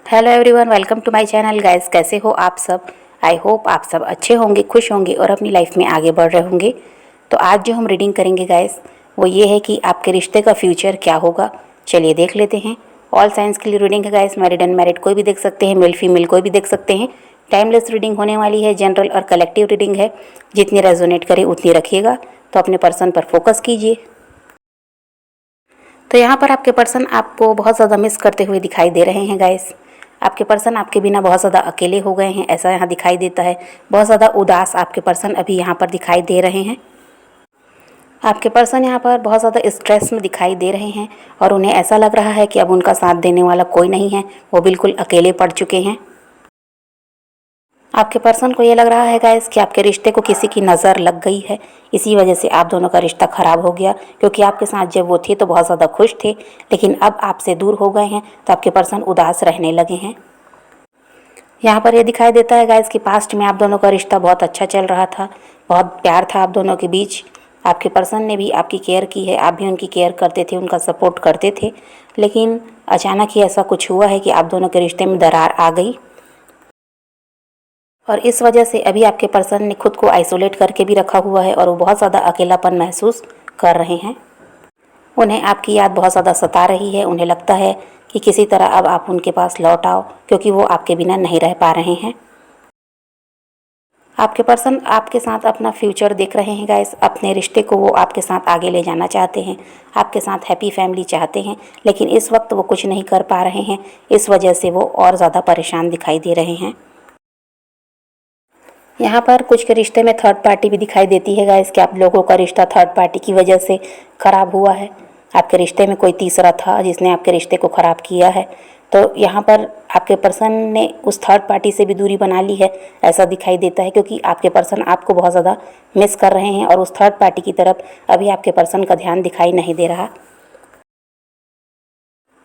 Hello everyone, welcome to my channel guys. कैसे हो आप सब? आई होप आप सब अच्छे होंगे, खुश होंगे और अपनी लाइफ में आगे बढ़ रहे होंगे। तो आज जो हम रीडिंग करेंगे गाइस, वो ये है कि आपके रिश्ते का फ्यूचर क्या होगा। चलिए देख लेते हैं। ऑल साइंस के लिए रीडिंग है गाइस। मैरिड अनमैरिड कोई भी देख सकते हैं, मेल फीमेल कोई भी देख सकते हैं। टाइमलेस रीडिंग होने वाली है, जनरल और कलेक्टिव रीडिंग है। जितनी रेजोनेट करे उतनी रखिएगा। तो अपने पर्सन पर फोकस कीजिए। तो यहाँ पर आपके पर्सन आपको बहुत ज़्यादा मिस करते हुए दिखाई दे रहे हैं गाइस। आपके पर्सन आपके बिना बहुत ज़्यादा अकेले हो गए हैं, ऐसा यहाँ दिखाई देता है। बहुत ज़्यादा उदास आपके पर्सन अभी यहाँ पर दिखाई दे रहे हैं। आपके पर्सन यहाँ पर बहुत ज़्यादा स्ट्रेस में दिखाई दे रहे हैं और उन्हें ऐसा लग रहा है कि अब उनका साथ देने वाला कोई नहीं है, वो बिल्कुल अकेले पड़ चुके हैं। आपके पर्सन को ये लग रहा है गाइस कि आपके रिश्ते को किसी की नज़र लग गई है, इसी वजह से आप दोनों का रिश्ता ख़राब हो गया। क्योंकि आपके साथ जब वो थे तो बहुत ज़्यादा खुश थे, लेकिन अब आपसे दूर हो गए हैं तो आपके पर्सन उदास रहने लगे हैं। यहाँ पर ये दिखाई देता है गाइस कि पास्ट में आप दोनों का रिश्ता बहुत अच्छा चल रहा था, बहुत प्यार था आप दोनों के बीच। आपके पर्सन ने भी आपकी केयर की है, आप भी उनकी केयर करते थे, उनका सपोर्ट करते थे। लेकिन अचानक ही ऐसा कुछ हुआ है कि आप दोनों के रिश्ते में दरार आ गई और इस वजह से अभी आपके पर्सन ने खुद को आइसोलेट करके भी रखा हुआ है और वो बहुत ज़्यादा अकेलापन महसूस कर रहे हैं। उन्हें आपकी याद बहुत ज़्यादा सता रही है। उन्हें लगता है कि किसी तरह अब आप उनके पास लौट आओ, क्योंकि वो आपके बिना नहीं रह पा रहे हैं। आपके पर्सन आपके साथ अपना फ्यूचर देख रहे हैं गाइस। अपने रिश्ते को वो आपके साथ आगे ले जाना चाहते हैं, आपके साथ हैप्पी फैमिली चाहते हैं, लेकिन इस वक्त वो कुछ नहीं कर पा रहे हैं। इस वजह से वो और ज़्यादा परेशान दिखाई दे रहे हैं। यहाँ पर कुछ के रिश्ते में थर्ड पार्टी भी दिखाई देती है गाइस कि आप लोगों का रिश्ता थर्ड पार्टी की वजह से ख़राब हुआ है। आपके रिश्ते में कोई तीसरा था जिसने आपके रिश्ते को ख़राब किया है। तो यहाँ पर आपके पर्सन ने उस थर्ड पार्टी से भी दूरी बना ली है, ऐसा दिखाई देता है। क्योंकि आपके पर्सन आपको बहुत ज़्यादा मिस कर रहे हैं और उस थर्ड पार्टी की तरफ अभी आपके पर्सन का ध्यान दिखाई नहीं दे रहा।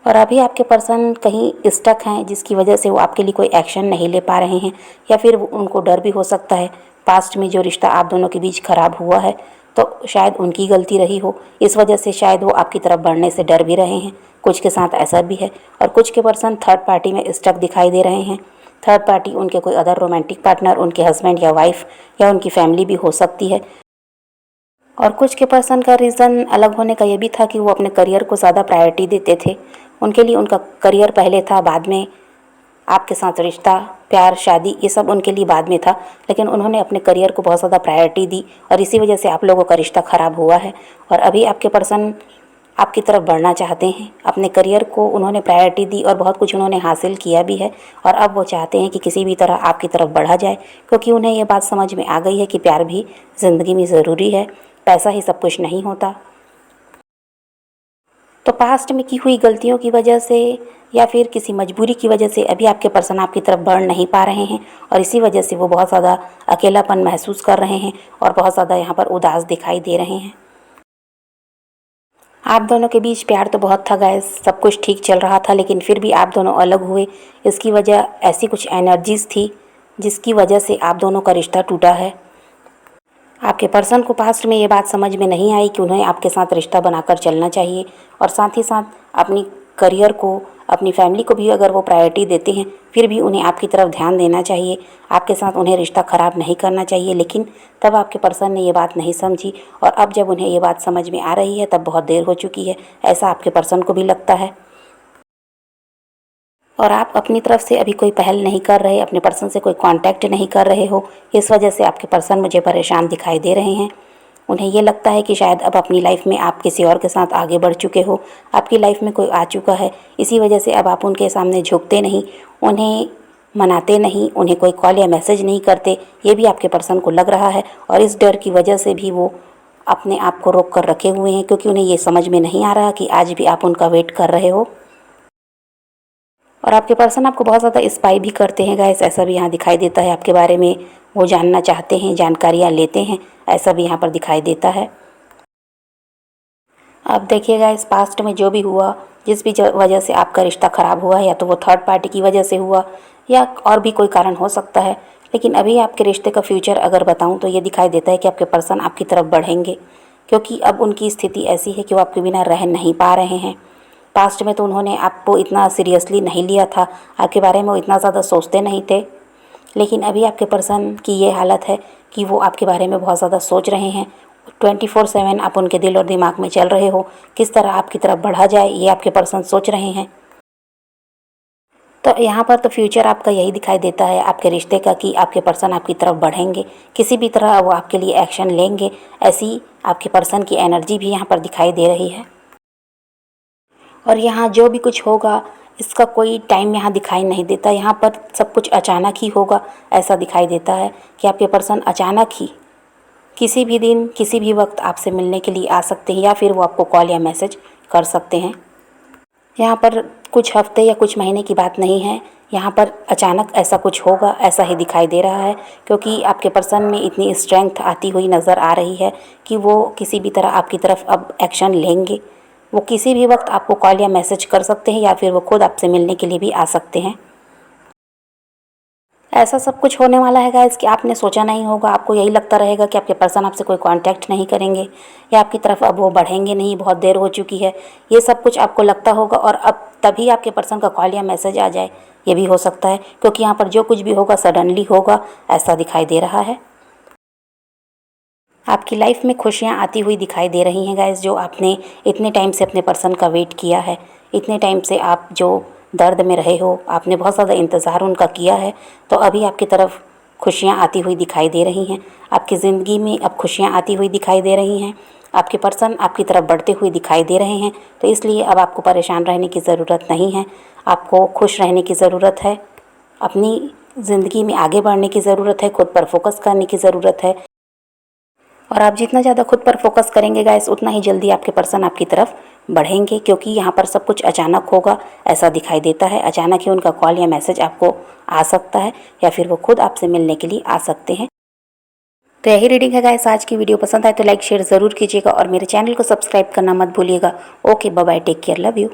और अभी आपके पर्सन कहीं स्टक हैं, जिसकी वजह से वो आपके लिए कोई एक्शन नहीं ले पा रहे हैं, या फिर उनको डर भी हो सकता है। पास्ट में जो रिश्ता आप दोनों के बीच ख़राब हुआ है तो शायद उनकी गलती रही हो, इस वजह से शायद वो आपकी तरफ बढ़ने से डर भी रहे हैं। कुछ के साथ ऐसा भी है और कुछ के पर्सन थर्ड पार्टी में स्टक दिखाई दे रहे हैं। थर्ड पार्टी उनके कोई अदर रोमांटिक पार्टनर, उनके हस्बैंड या वाइफ या उनकी फैमिली भी हो सकती है। और कुछ के पर्सन का रीज़न अलग होने का ये भी था कि वो अपने करियर को ज़्यादा प्रायोरिटी देते थे। उनके लिए उनका करियर पहले था, बाद में आपके साथ रिश्ता, प्यार, शादी, ये सब उनके लिए बाद में था। लेकिन उन्होंने अपने करियर को बहुत ज़्यादा प्रायोरिटी दी और इसी वजह से आप लोगों का रिश्ता ख़राब हुआ है। और अभी आपके पर्सन आपकी तरफ बढ़ना चाहते हैं। अपने करियर को उन्होंने प्रायोरिटी दी और बहुत कुछ उन्होंने हासिल किया भी है। और अब वो चाहते हैं कि किसी भी तरह आपकी तरफ बढ़ा जाए, क्योंकि उन्हें ये बात समझ में आ गई है कि प्यार भी ज़िंदगी में ज़रूरी है, पैसा ही सब कुछ नहीं होता। तो पास्ट में की हुई गलतियों की वजह से या फिर किसी मजबूरी की वजह से अभी आपके पर्सन आपकी तरफ बढ़ नहीं पा रहे हैं और इसी वजह से वो बहुत ज़्यादा अकेलापन महसूस कर रहे हैं और बहुत ज़्यादा यहाँ पर उदास दिखाई दे रहे हैं। आप दोनों के बीच प्यार तो बहुत था गाइस, सब कुछ ठीक चल रहा था, लेकिन फिर भी आप दोनों अलग हुए। इसकी वजह ऐसी कुछ एनर्जीज़ थी जिसकी वजह से आप दोनों का रिश्ता टूटा है। आपके पर्सन को पास्ट में ये बात समझ में नहीं आई कि उन्हें आपके साथ रिश्ता बनाकर चलना चाहिए और साथ ही साथ अपनी करियर को, अपनी फैमिली को भी अगर वो प्रायोरिटी देते हैं, फिर भी उन्हें आपकी तरफ ध्यान देना चाहिए। आपके साथ उन्हें रिश्ता ख़राब नहीं करना चाहिए। लेकिन तब आपके पर्सन ने ये बात नहीं समझी और अब जब उन्हें ये बात समझ में आ रही है तब बहुत देर हो चुकी है, ऐसा आपके पर्सन को भी लगता है। और आप अपनी तरफ से अभी कोई पहल नहीं कर रहे, अपने पर्सन से कोई कांटेक्ट नहीं कर रहे हो। इस वजह से आपके पर्सन मुझे परेशान दिखाई दे रहे हैं। उन्हें ये लगता है कि शायद अब अपनी लाइफ में आप किसी और के साथ आगे बढ़ चुके हो, आपकी लाइफ में कोई आ चुका है। इसी वजह से अब आप उनके सामने झुकते नहीं, उन्हें मनाते नहीं, उन्हें कोई कॉल या मैसेज नहीं करते। ये भी आपके पर्सन को लग रहा है और इस डर की वजह से भी वो अपने आप को रोक कर रखे हुए हैं, क्योंकि उन्हें ये समझ में नहीं आ रहा कि आज भी आप उनका वेट कर रहे हो। और आपके पर्सन आपको बहुत ज़्यादा स्पाई भी करते हैं गाइस, ऐसा भी यहाँ दिखाई देता है। आपके बारे में वो जानना चाहते हैं, जानकारियाँ लेते हैं, ऐसा भी यहाँ पर दिखाई देता है। अब देखिएगा, इस पास्ट में जो भी हुआ, जिस भी वजह से आपका रिश्ता ख़राब हुआ है, या तो वो थर्ड पार्टी की वजह से हुआ या और भी कोई कारण हो सकता है। लेकिन अभी आपके रिश्ते का फ्यूचर अगर बताऊँ तो ये दिखाई देता है कि आपके पर्सन आपकी तरफ बढ़ेंगे, क्योंकि अब उनकी स्थिति ऐसी है कि वो आपके बिना रह नहीं पा रहे हैं। पास्ट में तो उन्होंने आपको इतना सीरियसली नहीं लिया था, आपके बारे में वो इतना ज़्यादा सोचते नहीं थे। लेकिन अभी आपके पर्सन की ये हालत है कि वो आपके बारे में बहुत ज़्यादा सोच रहे हैं। 24/7 आप उनके दिल और दिमाग में चल रहे हो। किस तरह आपकी तरफ बढ़ा जाए ये आपके पर्सन सोच रहे हैं। तो यहाँ पर तो फ्यूचर आपका यही दिखाई देता है आपके रिश्ते का कि आपके पर्सन आपकी तरफ बढ़ेंगे, किसी भी तरह वो आपके लिए एक्शन लेंगे। ऐसी आपके पर्सन की एनर्जी भी यहाँ पर दिखाई दे रही है। और यहाँ जो भी कुछ होगा इसका कोई टाइम यहाँ दिखाई नहीं देता, यहाँ पर सब कुछ अचानक ही होगा। ऐसा दिखाई देता है कि आपके पर्सन अचानक ही किसी भी दिन किसी भी वक्त आपसे मिलने के लिए आ सकते हैं, या फिर वो आपको कॉल या मैसेज कर सकते हैं। यहाँ पर कुछ हफ्ते या कुछ महीने की बात नहीं है, यहाँ पर अचानक ऐसा कुछ होगा, ऐसा ही दिखाई दे रहा है। क्योंकि आपके पर्सन में इतनी स्ट्रेंथ आती हुई नज़र आ रही है कि वो किसी भी तरह आपकी तरफ अब एक्शन लेंगे। वो किसी भी वक्त आपको कॉल या मैसेज कर सकते हैं, या फिर वो खुद आपसे मिलने के लिए भी आ सकते हैं। ऐसा सब कुछ होने वाला है गाइस कि आपने सोचा नहीं होगा। आपको यही लगता रहेगा कि आपके पर्सन आपसे कोई कांटेक्ट नहीं करेंगे, या आपकी तरफ अब वो बढ़ेंगे नहीं, बहुत देर हो चुकी है। ये सब कुछ आपको लगता होगा, और अब तभी आपके पर्सन का कॉल या मैसेज आ जाए, ये भी हो सकता है। क्योंकि यहाँ पर जो कुछ भी होगा सडनली होगा, ऐसा दिखाई दे रहा है। आपकी लाइफ में खुशियाँ आती हुई दिखाई दे रही हैं गाइस, जो आपने इतने टाइम से अपने पर्सन का वेट किया है। इतने टाइम से आप जो दर्द में रहे हो, आपने बहुत ज़्यादा इंतज़ार उनका किया है। तो अभी आपकी तरफ खुशियाँ आती हुई दिखाई दे रही हैं। आपकी ज़िंदगी में अब खुशियाँ आती हुई दिखाई दे रही हैं। आपके पर्सन आपकी तरफ बढ़ते हुए दिखाई दे रहे हैं। तो इसलिए अब आपको परेशान रहने की ज़रूरत नहीं है, आपको खुश रहने की ज़रूरत है। अपनी ज़िंदगी में आगे बढ़ने की ज़रूरत है, खुद पर फोकस करने की ज़रूरत है। और आप जितना ज़्यादा खुद पर फोकस करेंगे गाइस, उतना ही जल्दी आपके पर्सन आपकी तरफ बढ़ेंगे। क्योंकि यहाँ पर सब कुछ अचानक होगा, ऐसा दिखाई देता है। अचानक ही उनका कॉल या मैसेज आपको आ सकता है, या फिर वो खुद आपसे मिलने के लिए आ सकते हैं। तो यही रीडिंग है गाइस। आज की वीडियो पसंद आए तो लाइक शेयर ज़रूर कीजिएगा, और मेरे चैनल को सब्सक्राइब करना मत भूलिएगा। Okay, bye bye, take care, love you.